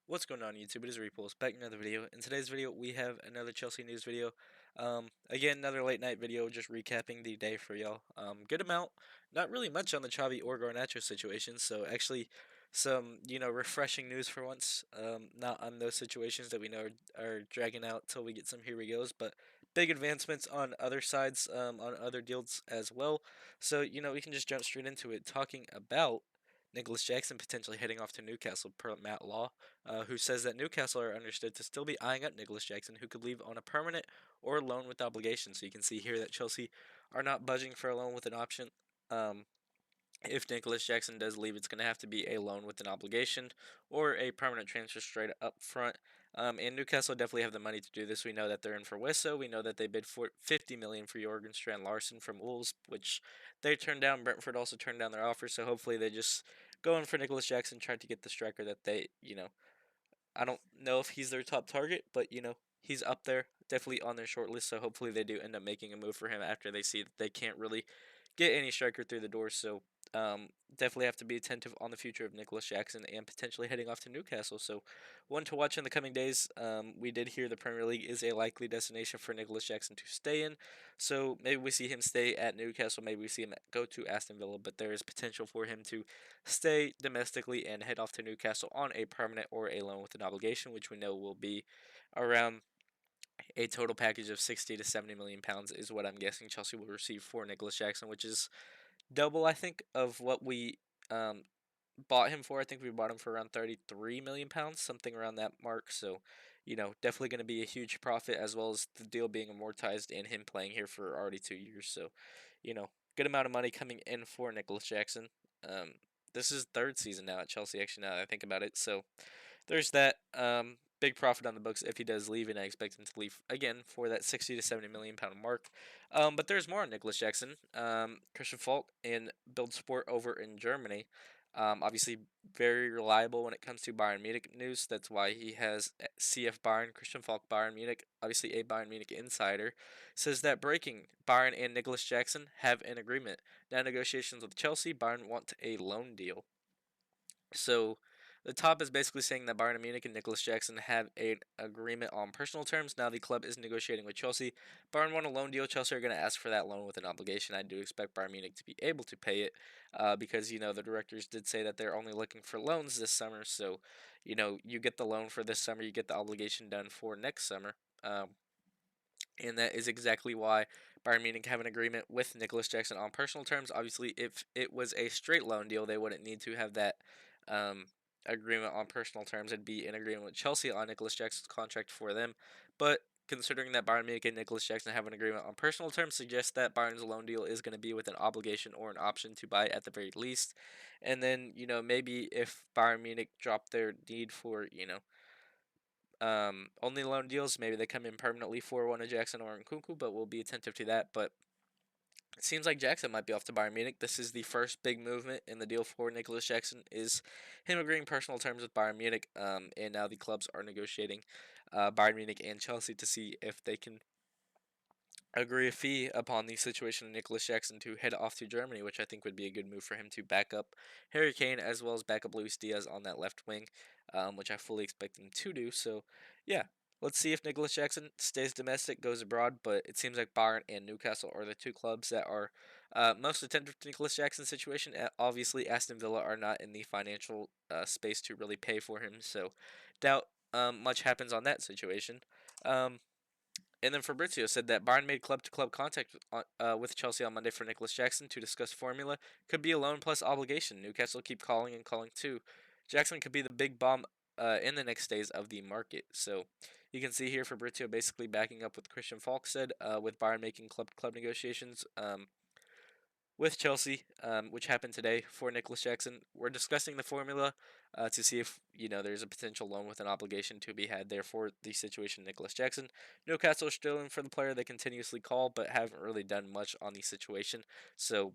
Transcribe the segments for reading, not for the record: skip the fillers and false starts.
What's going on YouTube? It is Repulse back in another video. In today's video, we have another Chelsea news video. Again, another late night video, just recapping the day for y'all. Good amount, not really much on the Xavi or Garnacho situation. So actually, some refreshing news for once. Not on those situations that we know are dragging out till we get some here we goes, but big advancements on other sides, on other deals as well. So we can just jump straight into it, talking about Nicholas Jackson potentially heading off to Newcastle per Matt Law, who says that Newcastle are understood to still be eyeing up Nicholas Jackson, who could leave on a permanent or loan with obligation. So you can see here that Chelsea are not budging for a loan with an option. Um, if Nicholas Jackson does leave, it's going to have to be a loan with an obligation or a permanent transfer straight up front. And Newcastle definitely have the money to do this. We know that they're in for Wisso. We know that they bid for 50 million for Jorgen Strand Larson from Wolves, which they turned down. Brentford also turned down their offer. So hopefully they just go in for Nicholas Jackson, try to get the striker that they, I don't know if he's their top target, but he's up there, definitely on their short list. So hopefully they do end up making a move for him after they see that they can't really get any striker through the door. So definitely have to be attentive on the future of Nicholas Jackson and potentially heading off to Newcastle. So one to watch in the coming days. We did hear the Premier League is a likely destination for Nicholas Jackson to stay in. So maybe we see him stay at Newcastle. Maybe we see him go to Aston Villa. But there is potential for him to stay domestically and head off to Newcastle on a permanent or a loan with an obligation, which we know will be around a total package of 60 to 70 million pounds is what I'm guessing Chelsea will receive for Nicholas Jackson, which is double, I think, of what we um, bought him for. I think we bought him for around 33 million pounds, something around that mark. So, definitely going to be a huge profit, as well as the deal being amortized and him playing here for already 2 years. So, good amount of money coming in for Nicholas Jackson. Um, this is third season now at Chelsea, actually, now that I think about it. So, there's that. Big profit on the books if he does leave, and I expect him to leave again for that 60 to 70 million pound mark. But there's more on Nicholas Jackson. Christian Falk in Build Sport over in Germany. Obviously, very reliable when it comes to Bayern Munich news. That's why he has CF Bayern, Christian Falk, Bayern Munich, obviously a Bayern Munich insider, says that breaking Bayern and Nicholas Jackson have an agreement. Now, negotiations with Chelsea, Bayern want a loan deal. So the top is basically saying that Bayern Munich and Nicholas Jackson have an agreement on personal terms. Now the club is negotiating with Chelsea. Bayern want a loan deal. Chelsea are going to ask for that loan with an obligation. I do expect Bayern Munich to be able to pay it because, the directors did say that they're only looking for loans this summer. So, you get the loan for this summer, you get the obligation done for next summer. And that is exactly why Bayern Munich have an agreement with Nicholas Jackson on personal terms. Obviously, if it was a straight loan deal, they wouldn't need to have that um, agreement on personal terms. It'd be an agreement with Chelsea on Nicholas Jackson's contract for them. But considering that Bayern Munich and Nicholas Jackson have an agreement on personal terms, suggests that Bayern's loan deal is going to be with an obligation or an option to buy at the very least. And then, maybe if Bayern Munich drop their need for, only loan deals. Maybe they come in permanently for one of Jackson or Nkunku, but we'll be attentive to that. But it seems like Jackson might be off to Bayern Munich. This is the first big movement in the deal for Nicholas Jackson. Is him agreeing personal terms with Bayern Munich, and now the clubs are negotiating Bayern Munich and Chelsea to see if they can agree a fee upon the situation of Nicholas Jackson to head off to Germany, which I think would be a good move for him to back up Harry Kane as well as back up Luis Diaz on that left wing, which I fully expect him to do. So, yeah, let's see if Nicholas Jackson stays domestic, goes abroad, but it seems like Bayern and Newcastle are the two clubs that are most attentive to Nicholas Jackson's situation. Obviously, Aston Villa are not in the financial space to really pay for him, so doubt much happens on that situation. Um, and then Fabrizio said that Bayern made club-to-club contact with Chelsea on Monday for Nicholas Jackson to discuss formula. Could be a loan plus obligation. Newcastle keep calling and calling too. Jackson could be the big bomb in the next days of the market. So you can see here Fabrizio basically backing up what Christian Falk said with Bayern making club-to-club negotiations. With Chelsea, which happened today for Nicholas Jackson. We're discussing the formula to see if there's a potential loan with an obligation to be had there for the situation Nicholas Jackson. Newcastle is still in for the player. They continuously call, but haven't really done much on the situation. So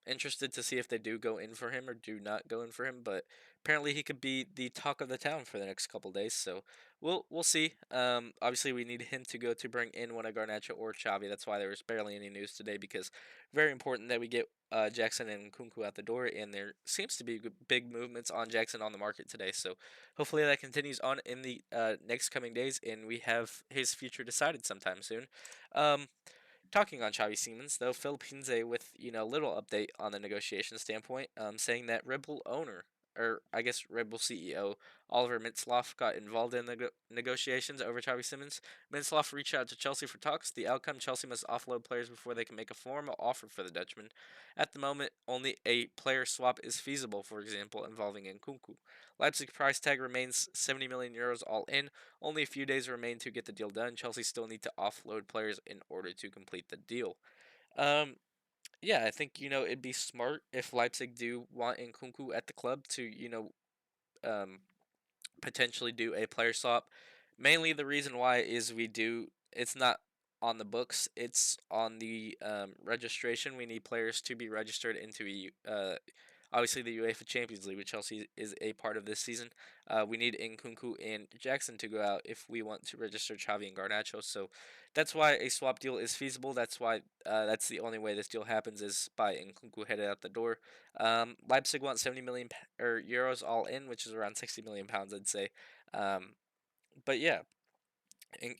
interested to see if they do go in for him or do not go in for him, but apparently he could be the talk of the town for the next couple days. So we'll see. Obviously we need him to go to bring in one of Garnacho or Xavi. That's why there was barely any news today because very important that we get Jackson and Kunku out the door, and there seems to be big movements on Jackson on the market today. So hopefully that continues on in the next coming days, and we have his future decided sometime soon. Um, Talking on Xavi Simons, though, Philippines with little update on the negotiation standpoint, saying that Red Bull owner, or I guess Red Bull CEO Oliver Mintzlaff got involved in the negotiations over Xavi Simons. Mintzlaff reached out to Chelsea for talks. The outcome: Chelsea must offload players before they can make a formal offer for the Dutchman. At the moment, only a player swap is feasible. For example, involving Nkunku. Leipzig price tag remains 70 million euros all in. Only a few days remain to get the deal done. Chelsea still need to offload players in order to complete the deal. Um, yeah, I think it'd be smart if Leipzig do want Nkunku at the club to um, potentially do a player swap. Mainly the reason why is it's not on the books, it's on the registration. We need players to be registered into obviously the UEFA Champions League, which Chelsea is a part of this season. We need Nkunku and Jackson to go out if we want to register Xavi and Garnacho. So that's why a swap deal is feasible. That's why that's the only way this deal happens is by Nkunku headed out the door. Leipzig want 70 million or euros all in, which is around 60 million pounds, I'd say. Um, but yeah,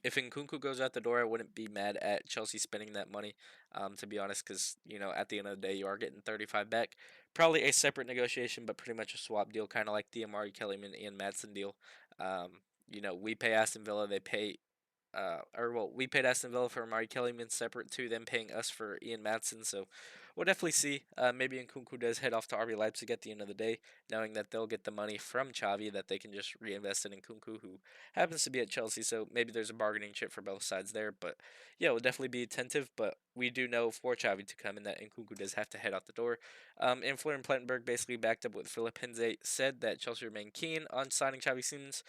if Nkunku goes out the door, I wouldn't be mad at Chelsea spending that money. To be honest, because at the end of the day, you are getting 35 back. Probably a separate negotiation, but pretty much a swap deal, kind of like the Amari Kellyman and Madsen deal. Um, we pay Aston Villa, they pay we paid Aston Villa for Amari Kellyman separate to them paying us for Ian Madsen. So we'll definitely see. Maybe Nkunku does head off to RB Leipzig at the end of the day, knowing that they'll get the money from Xavi that they can just reinvest in Nkunku, who happens to be at Chelsea. So maybe there's a bargaining chip for both sides there. But yeah, we'll definitely be attentive. But we do know for Xavi to come in that Nkunku does have to head out the door. And Florian Plettenberg basically backed up what Philip Henze said that Chelsea remain keen on signing Xavi Simons.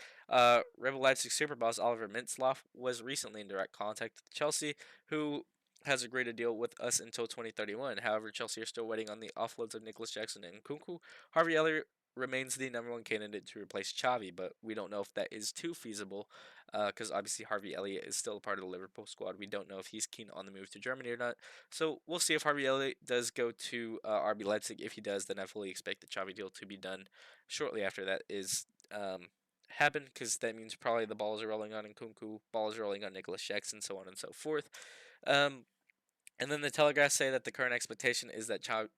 Rebel Leipzig super boss Oliver Mintzlaff was recently in direct contact with Chelsea, who has agreed to deal with us until 2031. However, Chelsea are still waiting on the offloads of Nicholas Jackson and Nkunku. Harvey Elliott remains the number one candidate to replace Xavi, but we don't know if that is too feasible because obviously Harvey Elliott is still a part of the Liverpool squad. We don't know if he's keen on the move to Germany or not. So we'll see if Harvey Elliott does go to RB Leipzig. If he does, then I fully expect the Xavi deal to be done shortly after that is happen because that means probably the balls are rolling on Nkunku, balls rolling on Nicholas Jackson, so on and so forth. Um, and then the Telegraph say that the current expectation is that Xavi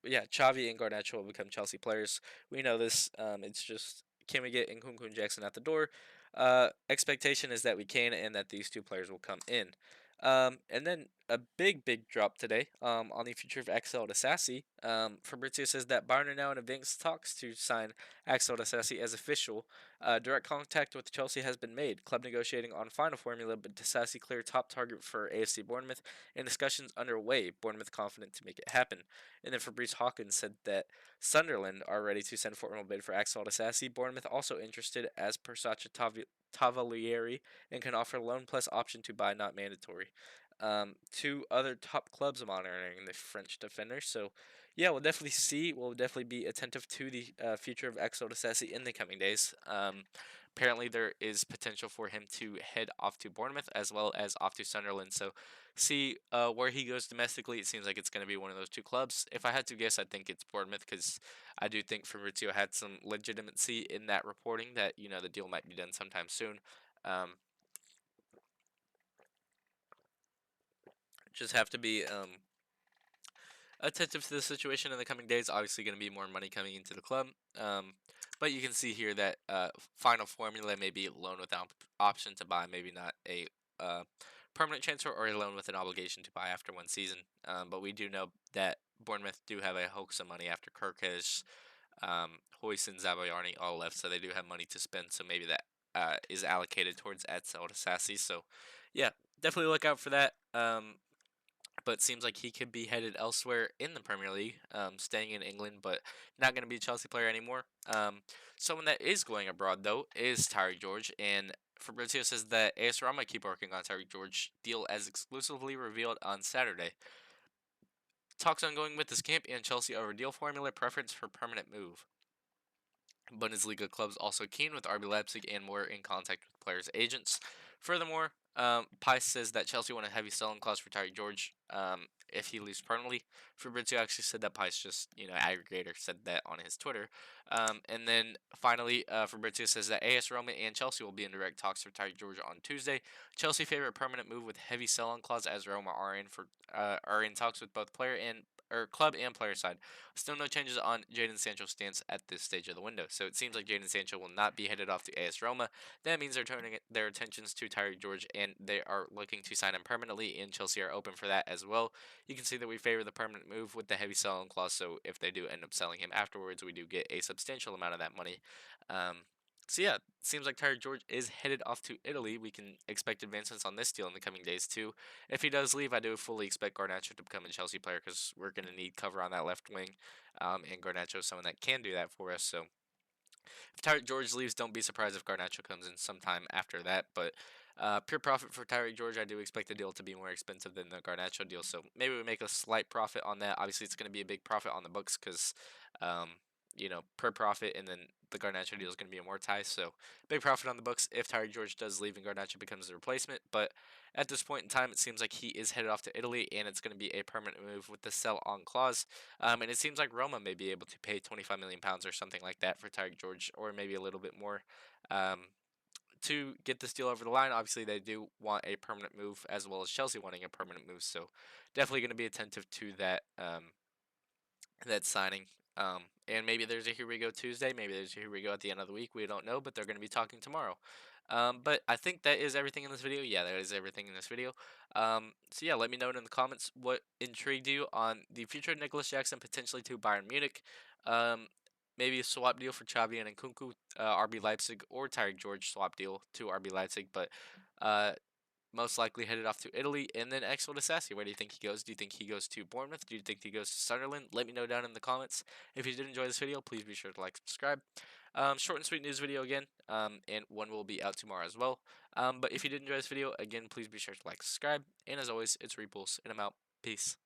and Garnacho will become Chelsea players. We know this. It's just can we get Nkunku and Jackson at the door? Expectation is that we can, and that these two players will come in. And then a big drop today on the future of Axel Disasi. Fabrizio says that Bayern are now in advanced talks to sign Axel Disasi as official. Direct contact with Chelsea has been made. Club negotiating on final formula, but Disasi clear top target for AFC Bournemouth, and discussions underway. Bournemouth confident to make it happen. And then Fabrice Hawkins said that Sunderland are ready to send formal bid for Axel Disasi. Bournemouth also interested as per Sacha Tavalieri and can offer loan plus option to buy, not mandatory. Two other top clubs monitoring the French defender. So, yeah, we'll definitely see. We'll definitely be attentive to the future of Axel Disasi in the coming days. Apparently, there is potential for him to head off to Bournemouth as well as off to Sunderland. So, see where he goes domestically. It seems like it's going to be one of those two clubs. If I had to guess, I think it's Bournemouth because I do think Fabrizio had some legitimacy in that reporting that the deal might be done sometime soon. Um, just have to be attentive to the situation in the coming days. Obviously, going to be more money coming into the club. But you can see here that final formula may be loan with option to buy, maybe not a permanent transfer or a loan with an obligation to buy after one season. But we do know that Bournemouth do have a hoax of money after Kirkish, Hoyce, and Zabayarni all left, so they do have money to spend. So maybe that is allocated towards Edsel Sassy. So yeah, definitely look out for that. But it seems like he could be headed elsewhere in the Premier League, staying in England, but not going to be a Chelsea player anymore. Someone that is going abroad, though, is Tyreek George, and Fabrizio says that AS Roma keep working on Tyreek George deal as exclusively revealed on Saturday. Talks ongoing with this camp and Chelsea over deal formula preference for permanent move. Bundesliga clubs also keen with RB Leipzig and more in contact with players' agents. Furthermore, Pice says that Chelsea want a heavy selling clause for Tyreek George if he leaves permanently. Fabrizio actually said that Pice just, aggregator said that on his Twitter. And then finally, Fabrizio says that AS Roma and Chelsea will be in direct talks for Tyreek George on Tuesday. Chelsea favor a permanent move with heavy sell-on clause as Roma are in talks with both player and or club and player side. Still no changes on Jadon Sancho's stance at this stage of the window. So it seems like Jadon Sancho will not be headed off to AS Roma. That means they're turning their attentions to Tyreek George and they are looking to sign him permanently, and Chelsea are open for that as well. You can see that we favor the permanent move with the heavy selling clause, so if they do end up selling him afterwards, we do get a substantial amount of that money. Um, so yeah, seems like Tyreek George is headed off to Italy. We can expect advancements on this deal in the coming days too. If he does leave, I do fully expect Garnacho to become a Chelsea player because we're going to need cover on that left wing, and Garnacho is someone that can do that for us. So if Tyreek George leaves, don't be surprised if Garnacho comes in sometime after that. But pure profit for Tyreek George, I do expect the deal to be more expensive than the Garnacho deal. So maybe we make a slight profit on that. Obviously, it's going to be a big profit on the books because, um, per profit, and then the Garnacho deal is going to be amortized. So big profit on the books if Tyreek George does leave and Garnacho becomes the replacement. But at this point in time, it seems like he is headed off to Italy, and it's going to be a permanent move with the sell-on clause. And it seems like Roma may be able to pay 25 million pounds or something like that for Tyreek George, or maybe a little bit more, um, to get this deal over the line. Obviously, they do want a permanent move, as well as Chelsea wanting a permanent move. So definitely going to be attentive to that signing. And maybe there's a here we go Tuesday. Maybe there's a here we go at the end of the week. We don't know, but they're going to be talking tomorrow. But I think that is everything in this video. Yeah, that is everything in this video. So yeah, let me know in the comments what intrigued you on the future of Nicholas Jackson potentially to Bayern Munich. Um, Maybe a swap deal for Xavi and Nkunku, RB Leipzig, or Tyreek George swap deal to RB Leipzig. But uh, most likely headed off to Italy. And then Axel Disasi, where do you think he goes? Do you think he goes to Bournemouth? Do you think he goes to Sunderland? Let me know down in the comments. If you did enjoy this video, please be sure to like, subscribe. Short and sweet news video again, and one will be out tomorrow as well. But if you did enjoy this video, again, please be sure to like, subscribe. And as always, it's Repulse, and I'm out. Peace.